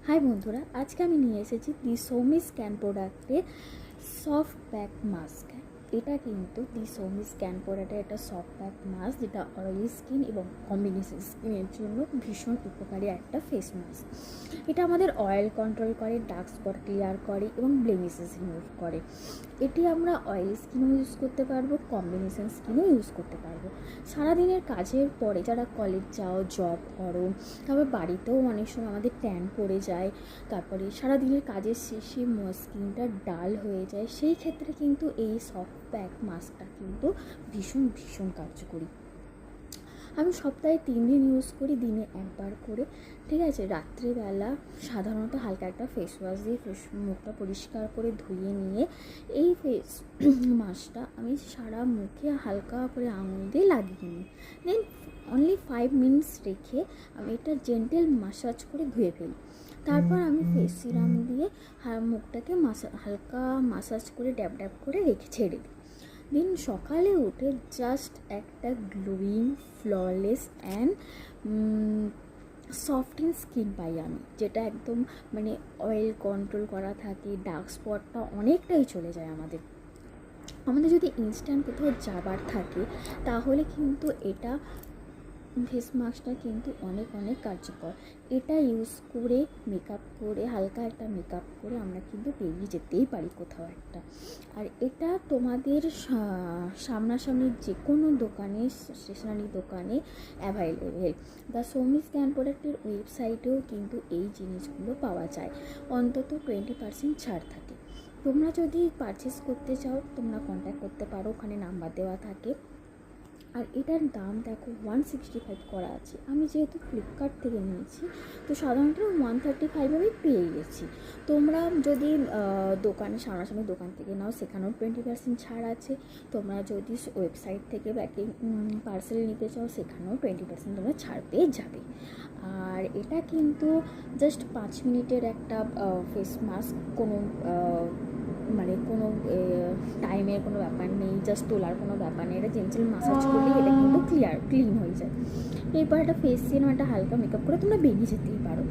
High বন্ধুরা, আজকে আমি নিয়ে এসেছি দি সৌমি স্ক্যান প্রোডাক্টের সফট প্যাক মাস্ক। এটা কিন্তু দি সৌমি স্ক্যান প্রোডাক্টের একটা সফট প্যাক মাস্ক, যেটা অয়েলি স্কিন এবং কম্বিনেশন স্কিনের জন্য ভীষণ উপকারী একটা ফেস মাস্ক। এটা আমাদের অয়েল কন্ট্রোল করে, ডার্ক স্পট ক্লিয়ার করে এবং ব্লেমিসেস রিমুভ করে। এটি আমরা অয়েলি স্কিনও ইউজ করতে পারবো, কম্বিনেশন স্কিনও ইউজ করতে পারবো। সারাদিনের কাজের পরে যারা কলেজ যাও, জব করো, তারপর বাড়িতেও অনেক সময় আমাদের ট্যান পড়ে যায়, তারপরে সারাদিনের কাজের শেষে স্কিনটা ডাল হয়ে যায়, সেই ক্ষেত্রে কিন্তু এই সফট প্যাক মাস্কটা কিন্তু ভীষণ ভীষণ কার্যকরী। আমি সপ্তাহে 3 দিন ইউজ করি, দিনে একবার করে, ঠিক আছে। রাত্রিবেলা সাধারণত হালকা একটা ফেস ওয়াশ দিয়ে মুখটা পরিষ্কার করে ধুয়ে নিয়ে এই ফেস মাস্কটা আমি সারা মুখে হালকা করে আঙুল দিয়ে লাগিয়ে নিই। দেন অনলি 5 মিনিটস রেখে আমি এটা জেন্টেল ম্যাসাজ করে ধুয়ে ফেলি। তারপর আমি ফেস সিরাম দিয়ে মুখটাকে হালকা ম্যাসাজ করে ড্যাব ড্যাব করে রেখে ছেড়ে দিই। দিন সকালে উঠে জাস্ট একটা গ্লোয়িং, ফ্ললেস অ্যান্ড সফটিং স্কিন পাই আমি, যেটা একদম অয়েল কন্ট্রোল করা থাকে, ডার্ক স্পটটা অনেকটাই চলে যায়। আমাদের যদি ইনস্ট্যান্ট কোথাও যাবার থাকে তাহলে কিন্তু এটা ফেস মাস্কটা কিন্তু অনেক অনেক কার্যকর। এটা ইউজ করে মেকআপ করে, হালকা একটা মেকআপ করে আমরা কিন্তু বেরিয়ে যেতেই পারি কোথাও একটা। আর এটা তোমাদের সামনাসামনি যে কোনো দোকানে, স্টেশনারি দোকানে অ্যাভেলেবেল। দ্য সৌমি স্ক্যান প্রোডাক্টের ওয়েবসাইটেও কিন্তু এই জিনিসগুলো পাওয়া যায়, অন্তত 20% ছাড় থাকে। তোমরা যদি পারচেস করতে চাও তোমরা কন্ট্যাক্ট করতে পারো, ওখানে নাম্বার দেওয়া থাকে। আর এটার দাম দেখো 165 করা আছে। আমি যেহেতু ফ্লিপকার্ট থেকে নিয়েছি, তো সাধারণত 135 আমি পেয়ে গেছি। তোমরা যদি দোকানে, সামনাসামনি দোকান থেকে নাও, সেখানেও 20% ছাড় আছে। তোমরা যদি ওয়েবসাইট থেকে পার্সেল নিতে চাও, সেখানেও 20% তোমরা ছাড় পেয়ে যাবে। আর এটা কিন্তু জাস্ট 5 মিনিটের একটা ফেস মাস্ক, কোনো কোনো টাইমের কোনো ব্যাপার নেই, জাস্ট তোলার কোনো ব্যাপার নেই। এটা জেন্টেল ম্যাসাজ করলেই এটা কিন্তু ক্লিন হয়ে যায়। এরপর একটা ফেস সিরাম, একটা হালকা মেকআপ করে তোমরা বেরিয়ে যেতেই পারো।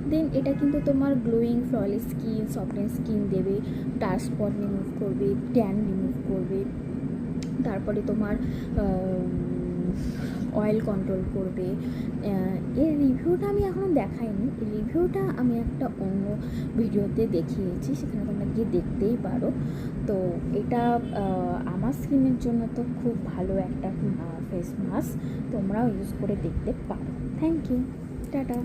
দেন এটা কিন্তু তোমার glowing, flawless skin, soften skin দেবে, ডার্ক স্পট রিমুভ করবে, ট্যান রিমুভ করবে, তারপরে তোমার অয়েল কন্ট্রোল করবে। এর রিভিউটা আমি এখনও দেখাইনি, রিভিউটা আমি একটা অন্য ভিডিওতে দেখিয়েছি, সেখানে তোমরা গিয়ে দেখতেই পারো। তো এটা আমার স্কিনের জন্য তো খুব ভালো একটা ফেস মাস্ক, তোমরাও ইউজ করে দেখতে পারো। Thank you, tata.